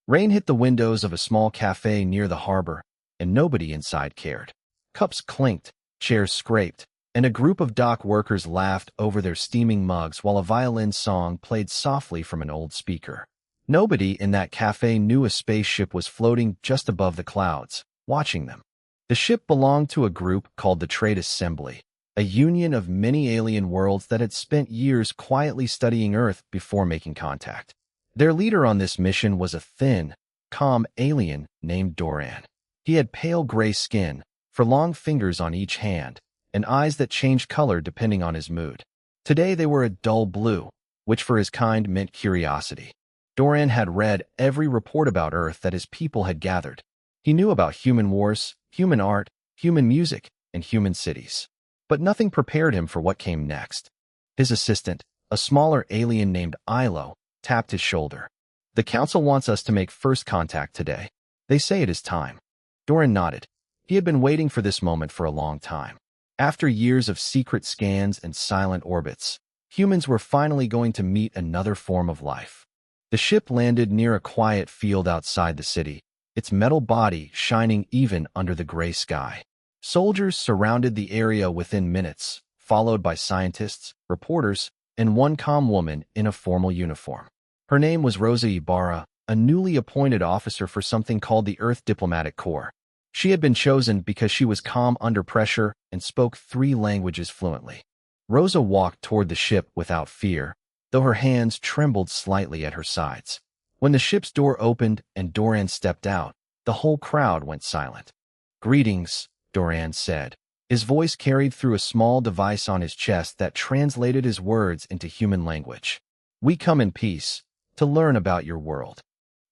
Rain hit the windows of a small cafe near the harbor, and nobody inside cared. Cups clinked, chairs scraped, and a group of dock workers laughed over their steaming mugs while a violin song played softly from an old speaker. Nobody in that cafe knew a spaceship was floating just above the clouds, watching them. The ship belonged to a group called the Trade Assembly, a union of many alien worlds that had spent years quietly studying Earth before making contact. Their leader on this mission was a thin, calm alien named Doran. He had pale gray skin, long fingers on each hand, and eyes that changed color depending on his mood. Today they were a dull blue, which for his kind meant curiosity. Doran had read every report about Earth that his people had gathered. He knew about human wars, human art, human music, and human cities. But nothing prepared him for what came next. His assistant, a smaller alien named Ilo, tapped his shoulder. "The council wants us to make first contact today. They say it is time." Doran nodded. He had been waiting for this moment for a long time. After years of secret scans and silent orbits, humans were finally going to meet another form of life. The ship landed near a quiet field outside the city, its metal body shining even under the gray sky. Soldiers surrounded the area within minutes, followed by scientists, reporters, and one calm woman in a formal uniform. Her name was Rosa Ibarra, a newly appointed officer for something called the Earth Diplomatic Corps. She had been chosen because she was calm under pressure and spoke 3 languages fluently. Rosa walked toward the ship without fear, though her hands trembled slightly at her sides. When the ship's door opened and Doran stepped out, the whole crowd went silent. "Greetings," Doran said. His voice carried through a small device on his chest that translated his words into human language. "We come in peace, to learn about your world."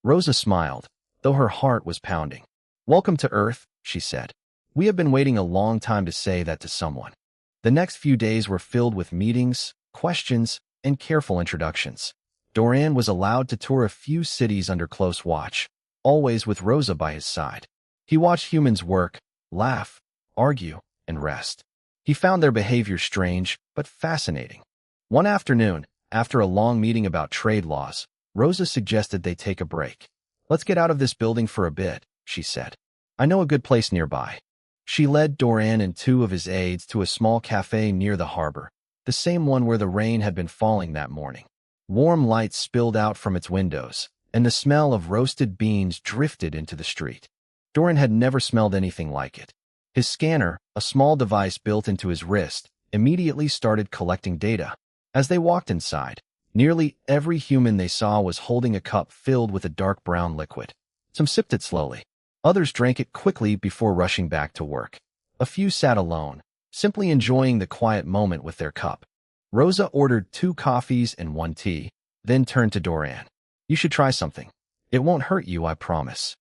Rosa smiled, though her heart was pounding. "Welcome to Earth," she said. "We have been waiting a long time to say that to someone." The next few days were filled with meetings, questions, and careful introductions. Doran was allowed to tour a few cities under close watch, always with Rosa by his side. He watched humans work, laugh, argue, and rest. He found their behavior strange, but fascinating. One afternoon, after a long meeting about trade laws, Rosa suggested they take a break. "Let's get out of this building for a bit," she said. "I know a good place nearby." She led Doran and 2 of his aides to a small cafe near the harbor, the same one where the rain had been falling that morning. Warm light spilled out from its windows, and the smell of roasted beans drifted into the street. Doran had never smelled anything like it. His scanner, a small device built into his wrist, immediately started collecting data. As they walked inside, nearly every human they saw was holding a cup filled with a dark brown liquid. Some sipped it slowly. Others drank it quickly before rushing back to work. A few sat alone, simply enjoying the quiet moment with their cup. Rosa ordered 2 coffees and 1 tea, then turned to Doran. "You should try something. It won't hurt you, I promise."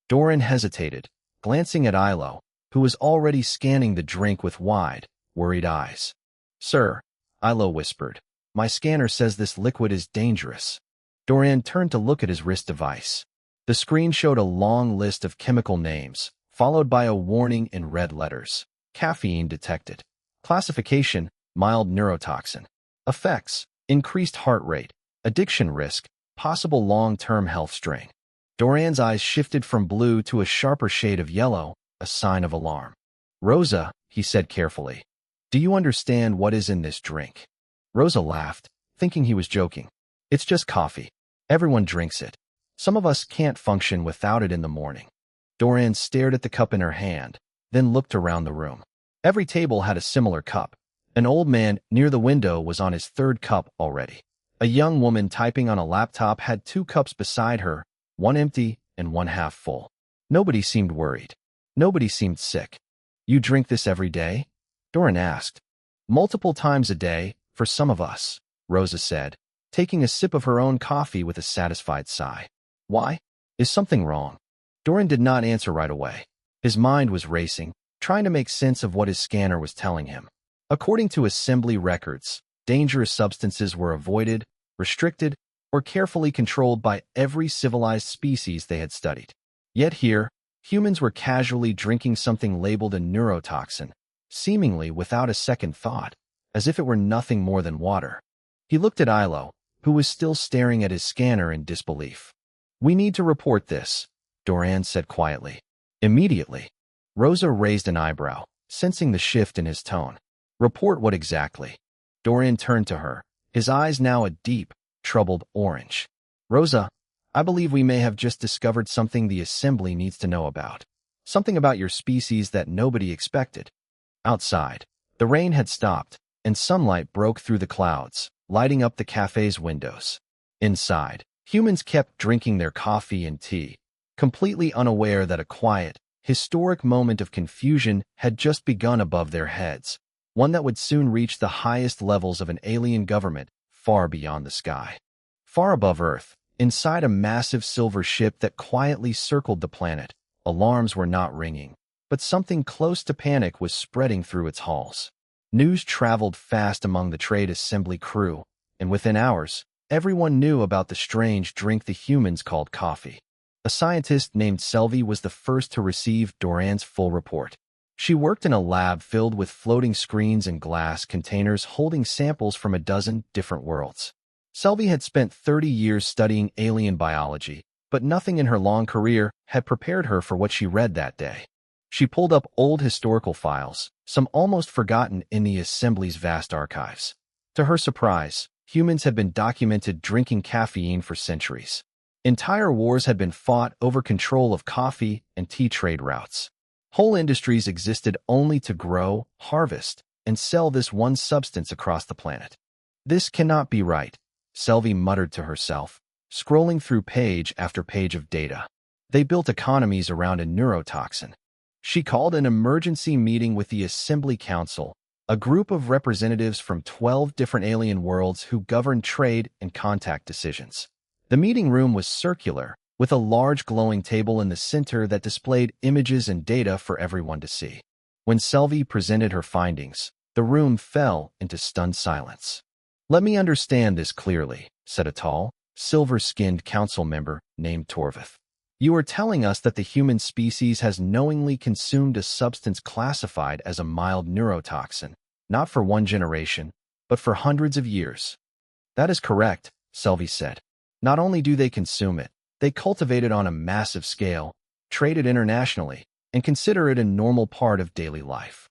Doran hesitated, glancing at Ilo, who was already scanning the drink with wide, worried eyes. "Sir," Ilo whispered, "my scanner says this liquid is dangerous." Doran turned to look at his wrist device. The screen showed a long list of chemical names, followed by a warning in red letters. Caffeine detected. Classification, mild neurotoxin. Effects, increased heart rate. Addiction risk, possible long-term health strain. Doran's eyes shifted from blue to a sharper shade of yellow, a sign of alarm. "Rosa," he said carefully, "do you understand what is in this drink?" Rosa laughed, thinking he was joking. "It's just coffee. Everyone drinks it. Some of us can't function without it in the morning." Doran stared at the cup in her hand, then looked around the room. Every table had a similar cup. An old man near the window was on his 3rd cup already. A young woman typing on a laptop had 2 cups beside her, one empty and one half full. Nobody seemed worried. Nobody seemed sick. "You drink this every day?" Doran asked. "Multiple times a day, for some of us," Rosa said, taking a sip of her own coffee with a satisfied sigh. "Why? Is something wrong?" Doran did not answer right away. His mind was racing, trying to make sense of what his scanner was telling him. According to assembly records, dangerous substances were avoided, restricted, or carefully controlled by every civilized species they had studied. Yet here, humans were casually drinking something labeled a neurotoxin, seemingly without a second thought, as if it were nothing more than water. He looked at Ilo, who was still staring at his scanner in disbelief. We need to report this, Doran said quietly. Immediately. Rosa raised an eyebrow, sensing the shift in his tone. Report what exactly? Doran turned to her, his eyes now a deep, troubled orange. Rosa, I believe we may have just discovered something the Assembly needs to know about. Something about your species that nobody expected. Outside, the rain had stopped, and sunlight broke through the clouds, lighting up the cafe's windows. Inside, humans kept drinking their coffee and tea, completely unaware that a quiet, historic moment of confusion had just begun above their heads, one that would soon reach the highest levels of an alien government far beyond the sky. Far above Earth, inside a massive silver ship that quietly circled the planet, alarms were not ringing, but something close to panic was spreading through its halls. News traveled fast among the trade assembly crew, and within hours, everyone knew about the strange drink the humans called coffee. A scientist named Selvi was the first to receive Doran's full report. She worked in a lab filled with floating screens and glass containers holding samples from a dozen different worlds. Selvi had spent 30 years studying alien biology, but nothing in her long career had prepared her for what she read that day. She pulled up old historical files, some almost forgotten in the Assembly's vast archives. To her surprise, humans had been documented drinking caffeine for centuries. Entire wars had been fought over control of coffee and tea trade routes. Whole industries existed only to grow, harvest, and sell this one substance across the planet. This cannot be right, Selvi muttered to herself, scrolling through page after page of data. They built economies around a neurotoxin. She called an emergency meeting with the Assembly Council, a group of representatives from 12 different alien worlds who govern trade and contact decisions. The meeting room was circular, with a large glowing table in the center that displayed images and data for everyone to see. When Selvi presented her findings, the room fell into stunned silence. Let me understand this clearly, said a tall, silver-skinned council member named Torvith. You are telling us that the human species has knowingly consumed a substance classified as a mild neurotoxin, not for one generation, but for hundreds of years. That is correct, Selvi said. Not only do they consume it, they cultivate it on a massive scale, trade it internationally, and consider it a normal part of daily life.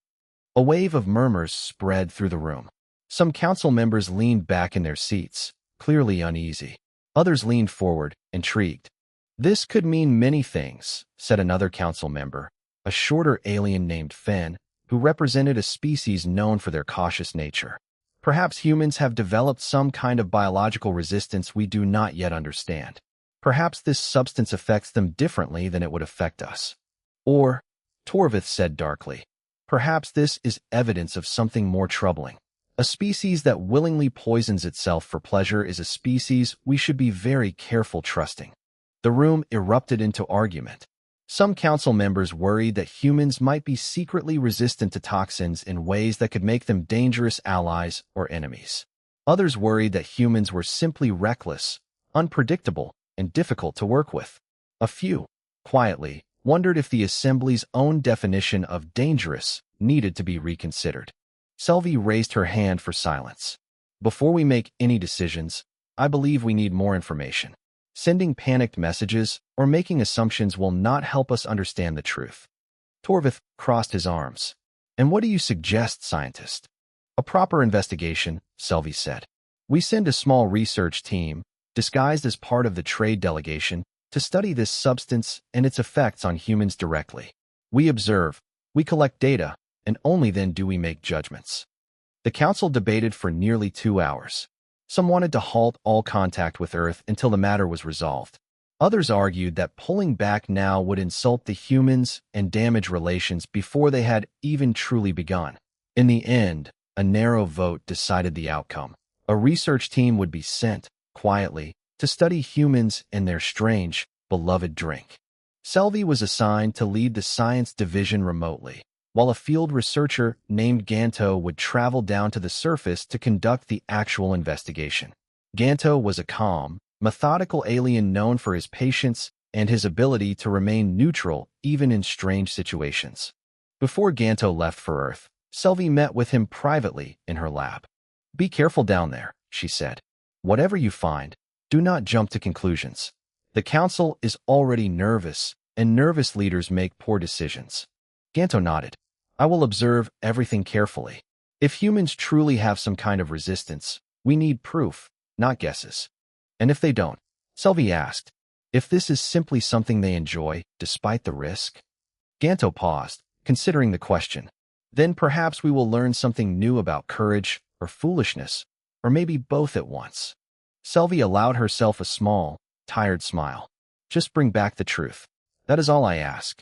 A wave of murmurs spread through the room. Some council members leaned back in their seats, clearly uneasy. Others leaned forward, intrigued. This could mean many things, said another council member, a shorter alien named Fen, who represented a species known for their cautious nature. Perhaps humans have developed some kind of biological resistance we do not yet understand. Perhaps this substance affects them differently than it would affect us. Or, Torvith said darkly, perhaps this is evidence of something more troubling. A species that willingly poisons itself for pleasure is a species we should be very careful trusting. The room erupted into argument. Some council members worried that humans might be secretly resistant to toxins in ways that could make them dangerous allies or enemies. Others worried that humans were simply reckless, unpredictable, and difficult to work with. A few, quietly, wondered if the Assembly's own definition of dangerous needed to be reconsidered. Selvi raised her hand for silence. Before we make any decisions, I believe we need more information. Sending panicked messages or making assumptions will not help us understand the truth. Torvith crossed his arms. And what do you suggest, scientist? A proper investigation, Selvi said. We send a small research team, disguised as part of the trade delegation, to study this substance and its effects on humans directly. We observe, we collect data, and only then do we make judgments. The council debated for nearly 2 hours. Some wanted to halt all contact with Earth until the matter was resolved. Others argued that pulling back now would insult the humans and damage relations before they had even truly begun. In the end, a narrow vote decided the outcome. A research team would be sent, quietly, to study humans and their strange, beloved drink. Selvi was assigned to lead the science division remotely, while a field researcher named Ganto would travel down to the surface to conduct the actual investigation. Ganto was a calm, methodical alien known for his patience and his ability to remain neutral even in strange situations. Before Ganto left for Earth, Selvi met with him privately in her lab. Be careful down there, she said. Whatever you find, do not jump to conclusions. The council is already nervous, and nervous leaders make poor decisions. Ganto nodded. I will observe everything carefully. If humans truly have some kind of resistance, we need proof, not guesses. And if they don't? Sylvie asked. If this is simply something they enjoy, despite the risk? Ganto paused, considering the question. Then perhaps we will learn something new about courage or foolishness, or maybe both at once. Sylvie allowed herself a small, tired smile. Just bring back the truth. That is all I ask.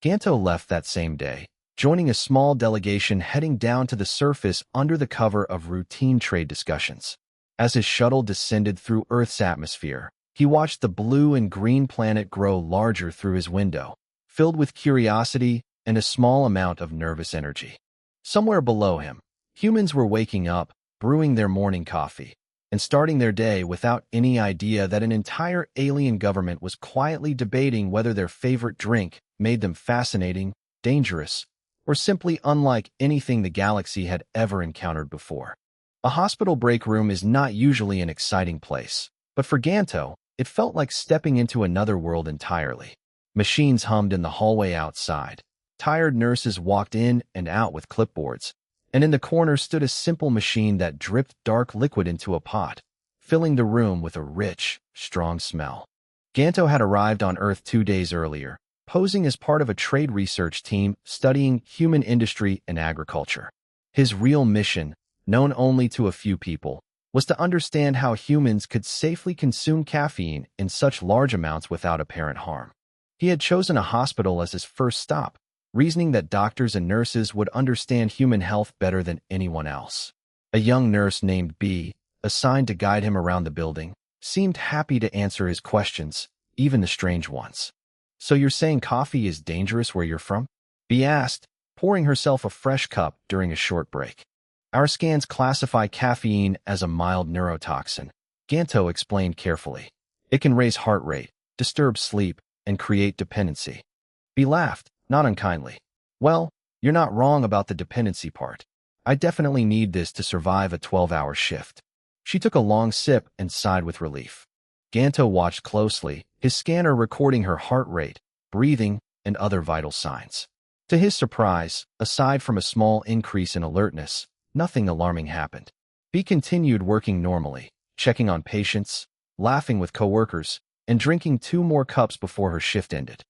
Ganto left that same day, joining a small delegation heading down to the surface under the cover of routine trade discussions. As his shuttle descended through Earth's atmosphere, he watched the blue and green planet grow larger through his window, filled with curiosity and a small amount of nervous energy. Somewhere below him, humans were waking up, brewing their morning coffee, and starting their day without any idea that an entire alien government was quietly debating whether their favorite drink made them fascinating, dangerous, or simply unlike anything the galaxy had ever encountered before. A hospital break room is not usually an exciting place, but for Ganto, it felt like stepping into another world entirely. Machines hummed in the hallway outside. Tired nurses walked in and out with clipboards, and in the corner stood a simple machine that dripped dark liquid into a pot, filling the room with a rich, strong smell. Ganto had arrived on Earth 2 days earlier, posing as part of a trade research team studying human industry and agriculture. His real mission, known only to a few people, was to understand how humans could safely consume caffeine in such large amounts without apparent harm. He had chosen a hospital as his first stop, reasoning that doctors and nurses would understand human health better than anyone else. A young nurse named B, assigned to guide him around the building, seemed happy to answer his questions, even the strange ones. So you're saying coffee is dangerous where you're from? B asked, pouring herself a fresh cup during a short break. Our scans classify caffeine as a mild neurotoxin, Ganto explained carefully. It can raise heart rate, disturb sleep, and create dependency. B laughed, not unkindly. Well, you're not wrong about the dependency part. I definitely need this to survive a 12-hour shift. She took a long sip and sighed with relief. Ganto watched closely, his scanner recording her heart rate, breathing, and other vital signs. To his surprise, aside from a small increase in alertness, nothing alarming happened. B continued working normally, checking on patients, laughing with coworkers, and drinking 2 more cups before her shift ended.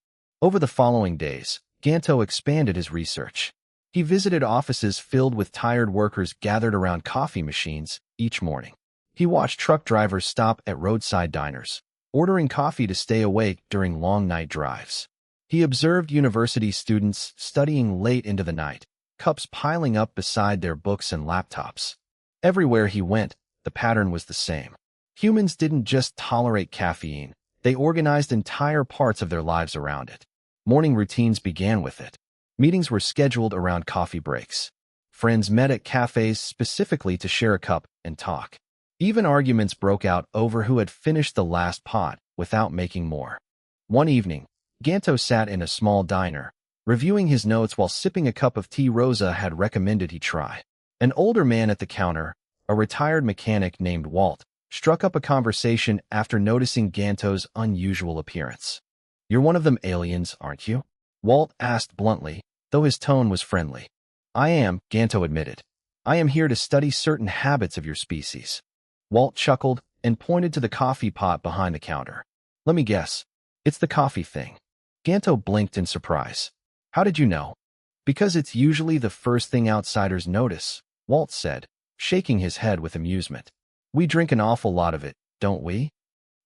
Over the following days, Ganto expanded his research. He visited offices filled with tired workers gathered around coffee machines each morning. He watched truck drivers stop at roadside diners, ordering coffee to stay awake during long night drives. He observed university students studying late into the night, cups piling up beside their books and laptops. Everywhere he went, the pattern was the same. Humans didn't just tolerate caffeine, they organized entire parts of their lives around it. Morning routines began with it. Meetings were scheduled around coffee breaks. Friends met at cafes specifically to share a cup and talk. Even arguments broke out over who had finished the last pot without making more. One evening, Ganto sat in a small diner, reviewing his notes while sipping a cup of tea Rosa had recommended he try. An older man at the counter, a retired mechanic named Walt, struck up a conversation after noticing Ganto's unusual appearance. You're one of them aliens, aren't you? Walt asked bluntly, though his tone was friendly. I am, Ganto admitted. I am here to study certain habits of your species. Walt chuckled and pointed to the coffee pot behind the counter. Let me guess. It's the coffee thing. Ganto blinked in surprise. How did you know? Because it's usually the first thing outsiders notice, Walt said, shaking his head with amusement. We drink an awful lot of it, don't we?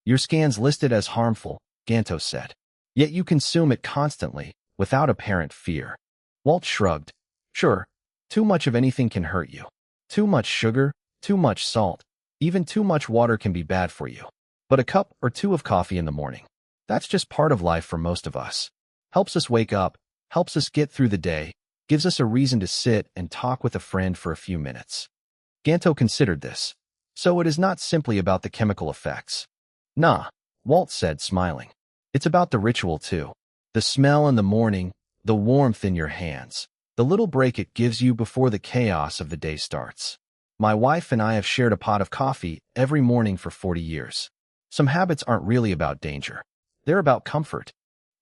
Your scan's listed as harmful, Ganto said. Yet you consume it constantly, without apparent fear. Walt shrugged. Sure, too much of anything can hurt you. Too much sugar, too much salt, even too much water can be bad for you. But a cup or 2 of coffee in the morning, that's just part of life for most of us. Helps us wake up, helps us get through the day, gives us a reason to sit and talk with a friend for a few minutes. Ganto considered this. So it is not simply about the chemical effects. Nah, Walt said, smiling. It's about the ritual too. The smell in the morning, the warmth in your hands, the little break it gives you before the chaos of the day starts. My wife and I have shared a pot of coffee every morning for 40 years. Some habits aren't really about danger. They're about comfort.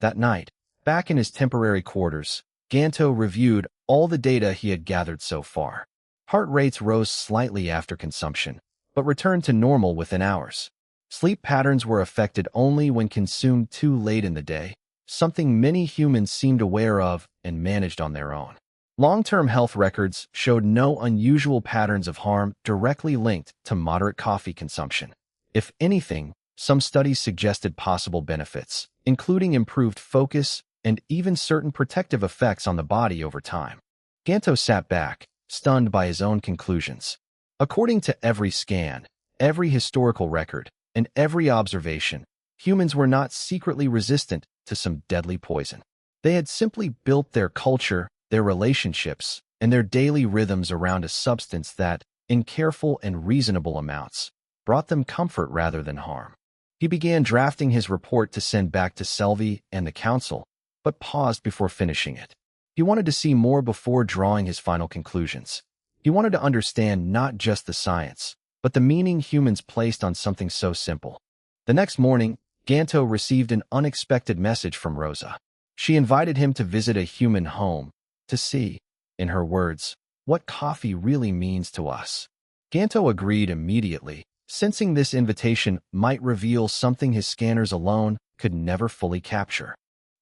That night, back in his temporary quarters, Ganto reviewed all the data he had gathered so far. Heart rates rose slightly after consumption, but returned to normal within hours. Sleep patterns were affected only when consumed too late in the day, something many humans seemed aware of and managed on their own. Long-term health records showed no unusual patterns of harm directly linked to moderate coffee consumption. If anything, some studies suggested possible benefits, including improved focus and even certain protective effects on the body over time. Ganto sat back, stunned by his own conclusions. According to every scan, every historical record, and every observation, humans were not secretly resistant to some deadly poison. They had simply built their culture, their relationships, and their daily rhythms around a substance that, in careful and reasonable amounts, brought them comfort rather than harm. He began drafting his report to send back to Selvi and the council, but paused before finishing it. He wanted to see more before drawing his final conclusions. He wanted to understand not just the science, but the meaning humans placed on something so simple. The next morning, Ganto received an unexpected message from Rosa. She invited him to visit a human home, to see, in her words, what coffee really means to us. Ganto agreed immediately, sensing this invitation might reveal something his scanners alone could never fully capture.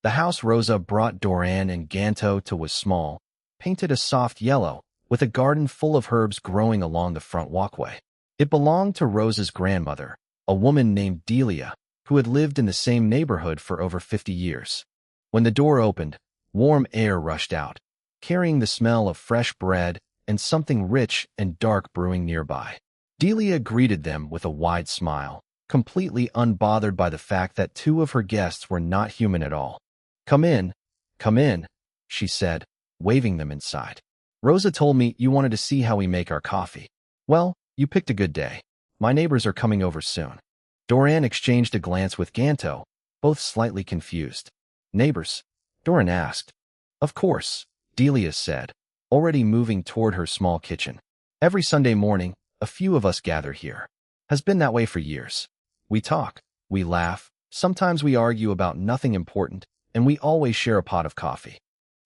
The house Rosa brought Doran and Ganto to was small, painted a soft yellow, with a garden full of herbs growing along the front walkway. It belonged to Rosa's grandmother, a woman named Delia, who had lived in the same neighborhood for over 50 years. When the door opened, warm air rushed out, carrying the smell of fresh bread and something rich and dark brewing nearby. Delia greeted them with a wide smile, completely unbothered by the fact that two of her guests were not human at all. Come in, she said, waving them inside. Rosa told me you wanted to see how we make our coffee. Well, you picked a good day. My neighbors are coming over soon. Doran exchanged a glance with Ganto, both slightly confused. Neighbors? Doran asked. Of course, Delia said, already moving toward her small kitchen. Every Sunday morning, a few of us gather here. Has been that way for years. We talk, we laugh, sometimes we argue about nothing important, and we always share a pot of coffee.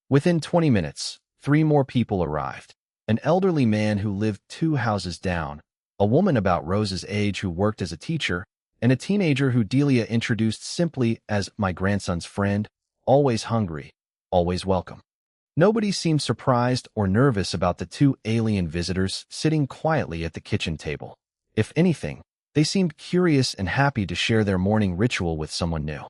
Within 20 minutes, 3 more people arrived. An elderly man who lived 2 houses down, a woman about Rosa's age who worked as a teacher, and a teenager who Delia introduced simply as my grandson's friend, always hungry, always welcome. Nobody seemed surprised or nervous about the 2 alien visitors sitting quietly at the kitchen table. If anything, they seemed curious and happy to share their morning ritual with someone new.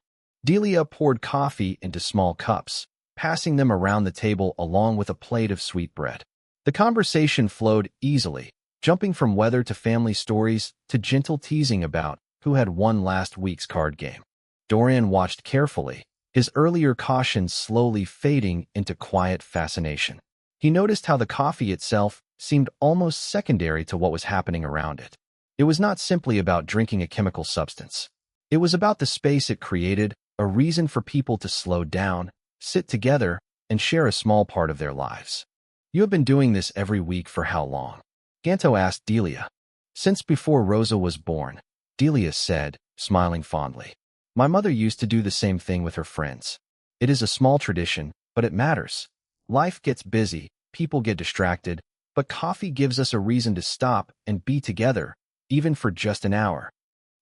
Delia poured coffee into small cups, passing them around the table along with a plate of sweet bread. The conversation flowed easily, jumping from weather to family stories to gentle teasing about who had won last week's card game. Doran watched carefully, his earlier caution slowly fading into quiet fascination. He noticed how the coffee itself seemed almost secondary to what was happening around it. It was not simply about drinking a chemical substance. It was about the space it created, a reason for people to slow down, sit together, and share a small part of their lives. You have been doing this every week for how long? Ganto asked Delia. Since before Rosa was born, Delia said, smiling fondly. My mother used to do the same thing with her friends. It is a small tradition, but it matters. Life gets busy, people get distracted, but coffee gives us a reason to stop and be together, even for just an hour.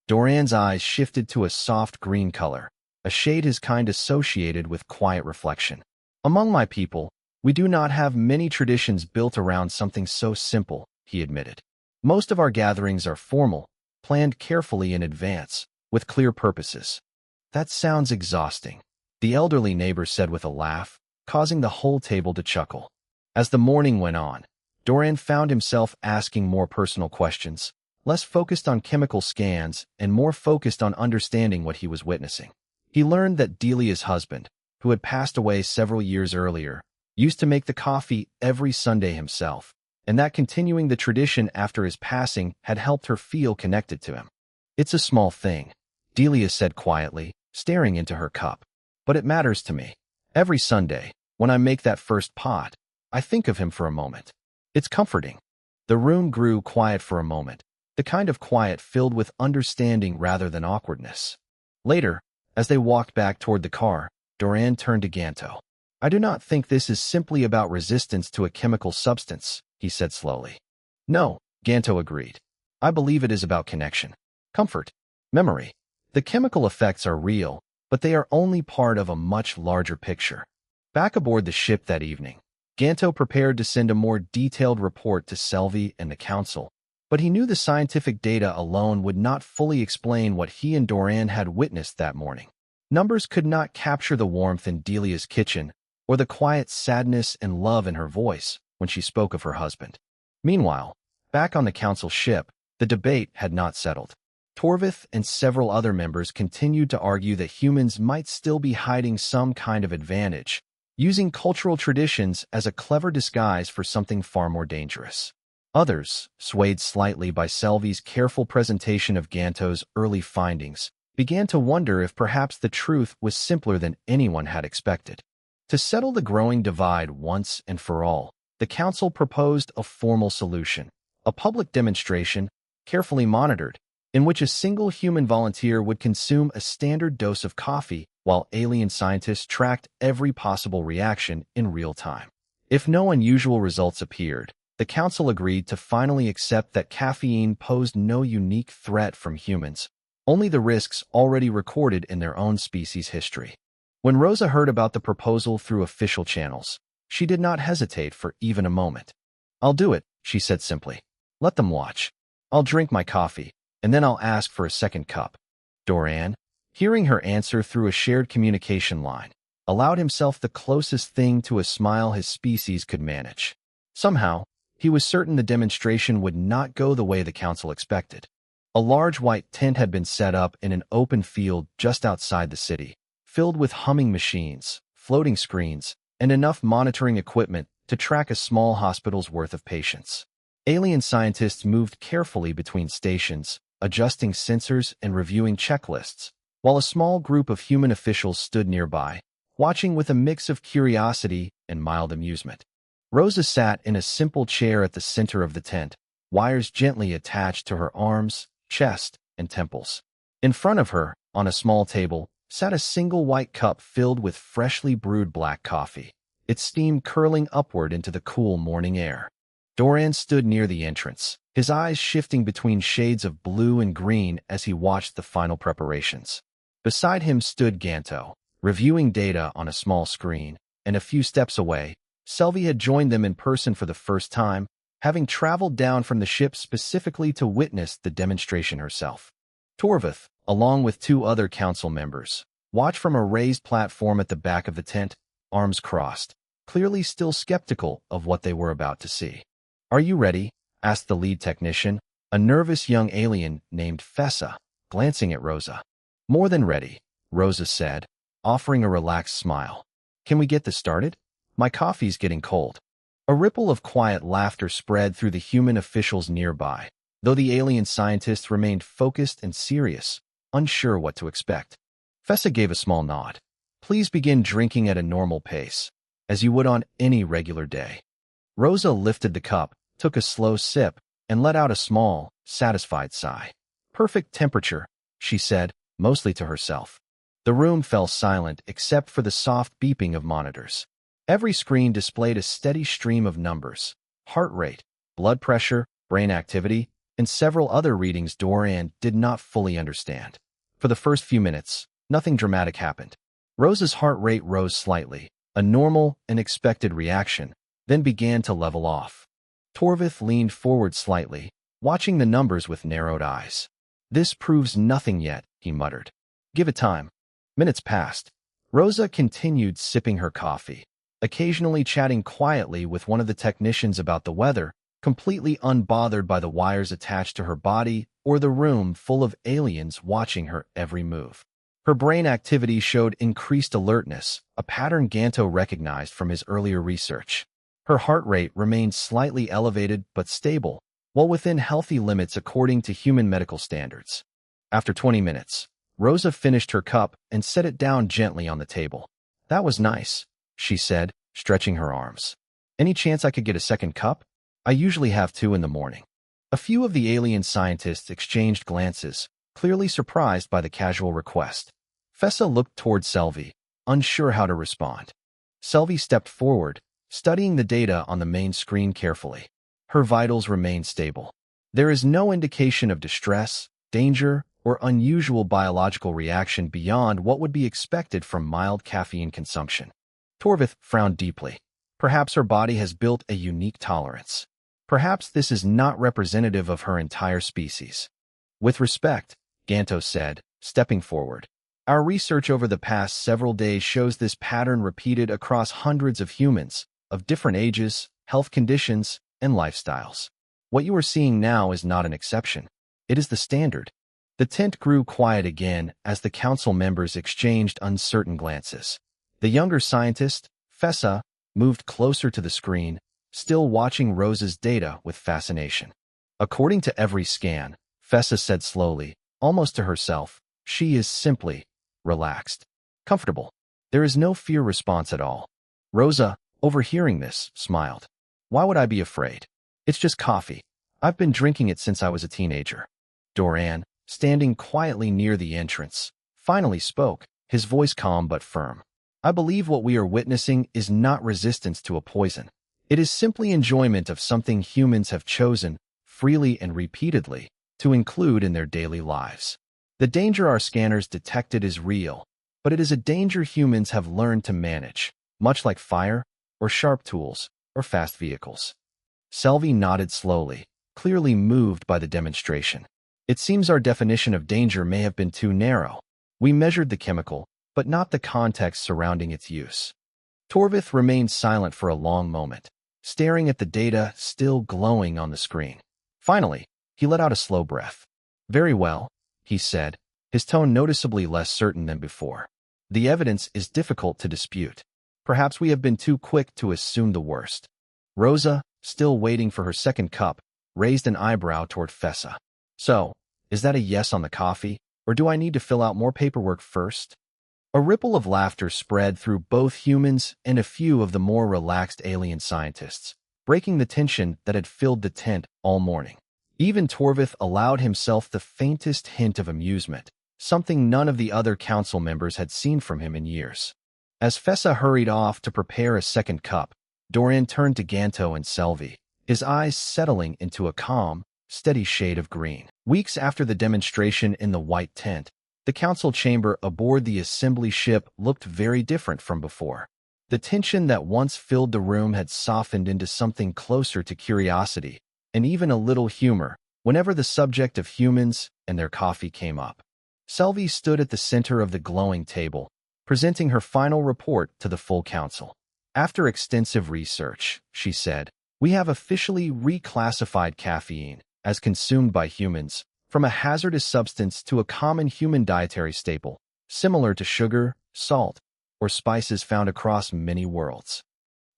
Doran's eyes shifted to a soft green color, a shade his kind associated with quiet reflection. Among my people, we do not have many traditions built around something so simple, he admitted. Most of our gatherings are formal, planned carefully in advance, with clear purposes. That sounds exhausting, the elderly neighbor said with a laugh, causing the whole table to chuckle. As the morning went on, Doran found himself asking more personal questions, less focused on chemical scans and more focused on understanding what he was witnessing. He learned that Delia's husband, who had passed away several years earlier, used to make the coffee every Sunday himself, and that continuing the tradition after his passing had helped her feel connected to him. It's a small thing, Delia said quietly, staring into her cup. But it matters to me. Every Sunday, when I make that first pot, I think of him for a moment. It's comforting. The room grew quiet for a moment, the kind of quiet filled with understanding rather than awkwardness. Later, As they walked back toward the car, Doran turned to Ganto. "I do not think this is simply about resistance to a chemical substance," he said slowly. "No," Ganto agreed. "I believe it is about connection, comfort, memory. The chemical effects are real, but they are only part of a much larger picture." Back aboard the ship that evening, Ganto prepared to send a more detailed report to Selvi and the Council, but he knew the scientific data alone would not fully explain what he and Doran had witnessed that morning. Numbers could not capture the warmth in Delia's kitchen or the quiet sadness and love in her voice when she spoke of her husband. Meanwhile, back on the Council ship, the debate had not settled. Torvith and several other members continued to argue that humans might still be hiding some kind of advantage, using cultural traditions as a clever disguise for something far more dangerous. Others, swayed slightly by Selvi's careful presentation of Ganto's early findings, began to wonder if perhaps the truth was simpler than anyone had expected. To settle the growing divide once and for all, the Council proposed a formal solution, a public demonstration, carefully monitored, in which a single human volunteer would consume a standard dose of coffee while alien scientists tracked every possible reaction in real time. If no unusual results appeared, the Council agreed to finally accept that caffeine posed no unique threat from humans, only the risks already recorded in their own species' history. When Rosa heard about the proposal through official channels, she did not hesitate for even a moment. "I'll do it," she said simply. "Let them watch. I'll drink my coffee, and then I'll ask for a second cup." Doran, hearing her answer through a shared communication line, allowed himself the closest thing to a smile his species could manage. Somehow, he was certain the demonstration would not go the way the Council expected. A large white tent had been set up in an open field just outside the city, filled with humming machines, floating screens, and enough monitoring equipment to track a small hospital's worth of patients. Alien scientists moved carefully between stations, adjusting sensors and reviewing checklists, while a small group of human officials stood nearby, watching with a mix of curiosity and mild amusement. Rosa sat in a simple chair at the center of the tent, wires gently attached to her arms, chest, and temples. In front of her, on a small table, sat a single white cup filled with freshly brewed black coffee, its steam curling upward into the cool morning air. Doran stood near the entrance, his eyes shifting between shades of blue and green as he watched the final preparations. Beside him stood Ganto, reviewing data on a small screen, and a few steps away, Selvi had joined them in person for the first time, having traveled down from the ship specifically to witness the demonstration herself. Torvith, along with two other Council members, watched from a raised platform at the back of the tent, arms crossed, clearly still skeptical of what they were about to see. "Are you ready?" asked the lead technician, a nervous young alien named Fessa, glancing at Rosa. "More than ready," Rosa said, offering a relaxed smile. "Can we get this started? My coffee's getting cold." A ripple of quiet laughter spread through the human officials nearby, though the alien scientists remained focused and serious, unsure what to expect. Fessa gave a small nod. "Please begin drinking at a normal pace, as you would on any regular day." Rosa lifted the cup, took a slow sip, and let out a small, satisfied sigh. "Perfect temperature," she said, mostly to herself. The room fell silent except for the soft beeping of monitors. Every screen displayed a steady stream of numbers: heart rate, blood pressure, brain activity, and several other readings Doran did not fully understand. For the first few minutes, nothing dramatic happened. Rosa's heart rate rose slightly, a normal and expected reaction, then began to level off. Torvith leaned forward slightly, watching the numbers with narrowed eyes. "This proves nothing yet," he muttered. "Give it time." Minutes passed. Rosa continued sipping her coffee, occasionally chatting quietly with one of the technicians about the weather, completely unbothered by the wires attached to her body or the room full of aliens watching her every move. Her brain activity showed increased alertness, a pattern Ganto recognized from his earlier research. Her heart rate remained slightly elevated but stable, while within healthy limits according to human medical standards. After 20 minutes, Rosa finished her cup and set it down gently on the table. "That was nice," she said, stretching her arms. "Any chance I could get a second cup? I usually have two in the morning." A few of the alien scientists exchanged glances, clearly surprised by the casual request. Fessa looked toward Selvi, unsure how to respond. Selvi stepped forward, studying the data on the main screen carefully. Her vitals remained stable. There is no indication of distress, danger, or unusual biological reaction beyond what would be expected from mild caffeine consumption. Torvith frowned deeply. Perhaps her body has built a unique tolerance. Perhaps this is not representative of her entire species. With respect, Ganto said, stepping forward. Our research over the past several days shows this pattern repeated across hundreds of humans, of different ages, health conditions, and lifestyles. What you are seeing now is not an exception. It is the standard. The tent grew quiet again as the council members exchanged uncertain glances. The younger scientist, Fessa, moved closer to the screen, still watching Rosa's data with fascination. According to every scan, Fessa said slowly, almost to herself, she is simply relaxed, comfortable. There is no fear response at all. Rosa, overhearing this, smiled. Why would I be afraid? It's just coffee. I've been drinking it since I was a teenager. Doran, standing quietly near the entrance, finally spoke, his voice calm but firm. I believe what we are witnessing is not resistance to a poison. It is simply enjoyment of something humans have chosen, freely and repeatedly, to include in their daily lives. The danger our scanners detected is real, but it is a danger humans have learned to manage, much like fire, or sharp tools, or fast vehicles. Selvi nodded slowly, clearly moved by the demonstration. It seems our definition of danger may have been too narrow. We measured the chemical, but not the context surrounding its use. Torvith remained silent for a long moment, staring at the data still glowing on the screen. Finally, he let out a slow breath. Very well, he said, his tone noticeably less certain than before. The evidence is difficult to dispute. Perhaps we have been too quick to assume the worst. Rosa, still waiting for her second cup, raised an eyebrow toward Fessa. So, is that a yes on the coffee, or do I need to fill out more paperwork first? A ripple of laughter spread through both humans and a few of the more relaxed alien scientists, breaking the tension that had filled the tent all morning. Even Torvith allowed himself the faintest hint of amusement, something none of the other council members had seen from him in years. As Fessa hurried off to prepare a second cup, Doran turned to Ganto and Selvi, his eyes settling into a calm, steady shade of green. Weeks after the demonstration in the white tent, the council chamber aboard the assembly ship looked very different from before. The tension that once filled the room had softened into something closer to curiosity, and even a little humor, whenever the subject of humans and their coffee came up. Selvi stood at the center of the glowing table, presenting her final report to the full council. After extensive research, she said, we have officially reclassified caffeine, as consumed by humans, from a hazardous substance to a common human dietary staple, similar to sugar, salt, or spices found across many worlds.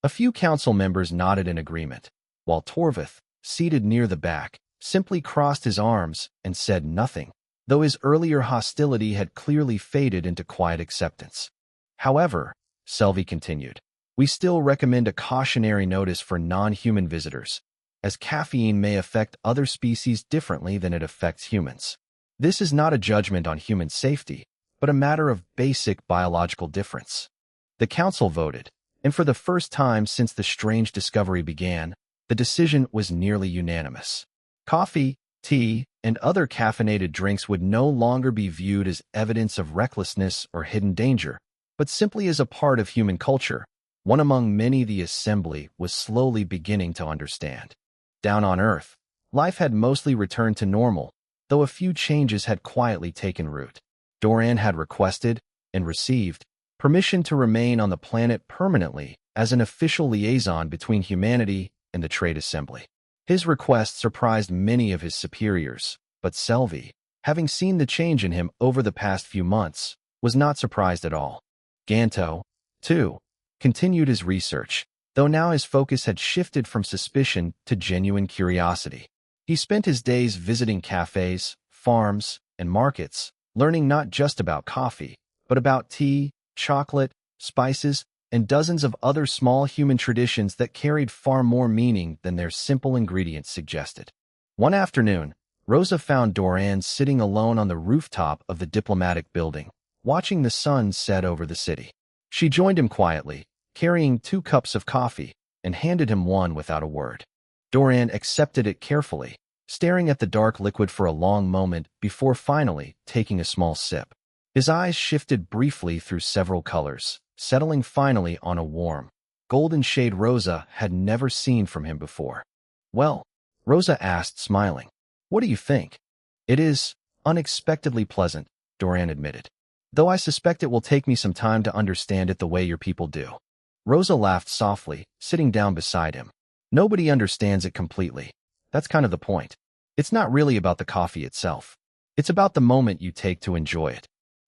A few council members nodded in agreement, while Torvith, seated near the back, simply crossed his arms and said nothing, though his earlier hostility had clearly faded into quiet acceptance. However, Selvi continued, we still recommend a cautionary notice for non-human visitors, as caffeine may affect other species differently than it affects humans. This is not a judgment on human safety, but a matter of basic biological difference. The council voted, and for the first time since the strange discovery began, the decision was nearly unanimous. Coffee, tea, and other caffeinated drinks would no longer be viewed as evidence of recklessness or hidden danger, but simply as a part of human culture, one among many the assembly was slowly beginning to understand. Down on Earth, life had mostly returned to normal, though a few changes had quietly taken root. Doran had requested, and received, permission to remain on the planet permanently as an official liaison between humanity and the Trade Assembly. His request surprised many of his superiors, but Selvi, having seen the change in him over the past few months, was not surprised at all. Ganto, too, continued his research, though now his focus had shifted from suspicion to genuine curiosity. He spent his days visiting cafes, farms, and markets, learning not just about coffee, but about tea, chocolate, spices, and dozens of other small human traditions that carried far more meaning than their simple ingredients suggested. One afternoon, Rosa found Doran sitting alone on the rooftop of the diplomatic building, watching the sun set over the city. She joined him quietly, carrying 2 cups of coffee, and handed him one without a word. Doran accepted it carefully, staring at the dark liquid for a long moment before finally taking a small sip. His eyes shifted briefly through several colors, settling finally on a warm, golden shade Rosa had never seen from him before. "Well," Rosa asked, smiling, "what do you think?" "It is unexpectedly pleasant," Doran admitted, "though I suspect it will take me some time to understand it the way your people do." Rosa laughed softly, sitting down beside him. "Nobody understands it completely. That's kind of the point. It's not really about the coffee itself. It's about the moment you take to enjoy it."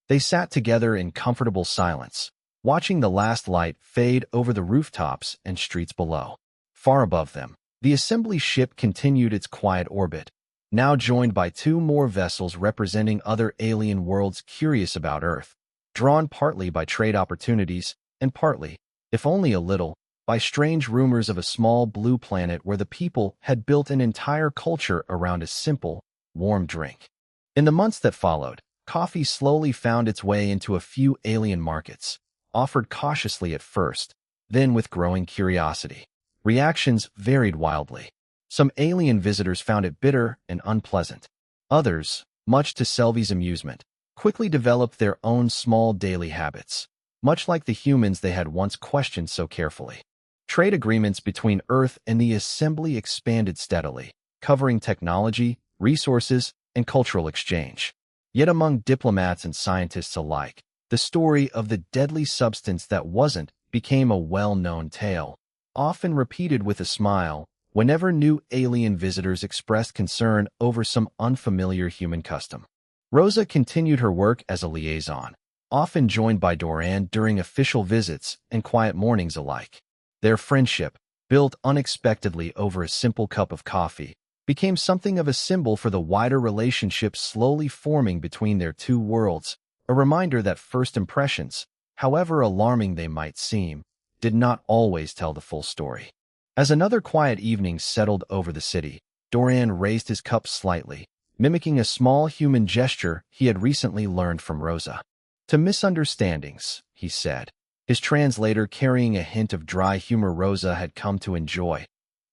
They sat together in comfortable silence, watching the last light fade over the rooftops and streets below. Far above them, the assembly ship continued its quiet orbit, now joined by 2 more vessels representing other alien worlds curious about Earth, drawn partly by trade opportunities and partly, if only a little, by strange rumors of a small blue planet where the people had built an entire culture around a simple, warm drink. In the months that followed, coffee slowly found its way into a few alien markets, offered cautiously at first, then with growing curiosity. Reactions varied wildly. Some alien visitors found it bitter and unpleasant. Others, much to Selvy's amusement, quickly developed their own small daily habits, much like the humans they had once questioned so carefully. Trade agreements between Earth and the assembly expanded steadily, covering technology, resources, and cultural exchange. Yet among diplomats and scientists alike, the story of the deadly substance that wasn't became a well-known tale, often repeated with a smile whenever new alien visitors expressed concern over some unfamiliar human custom. Rosa continued her work as a liaison, often joined by Doran during official visits and quiet mornings alike. Their friendship, built unexpectedly over a simple cup of coffee, became something of a symbol for the wider relationship slowly forming between their 2 worlds, a reminder that first impressions, however alarming they might seem, did not always tell the full story. As another quiet evening settled over the city, Doran raised his cup slightly, mimicking a small human gesture he had recently learned from Rosa. "To misunderstandings," he said, his translator carrying a hint of dry humor Rosa had come to enjoy,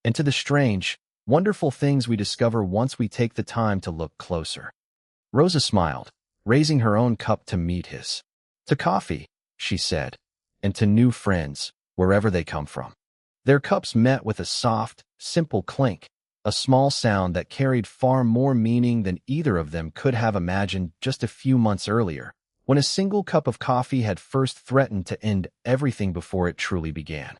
"and to the strange, wonderful things we discover once we take the time to look closer." Rosa smiled, raising her own cup to meet his. "To coffee," she said, "and to new friends, wherever they come from." Their cups met with a soft, simple clink, a small sound that carried far more meaning than either of them could have imagined just a few months earlier, when a single cup of coffee had first threatened to end everything before it truly began.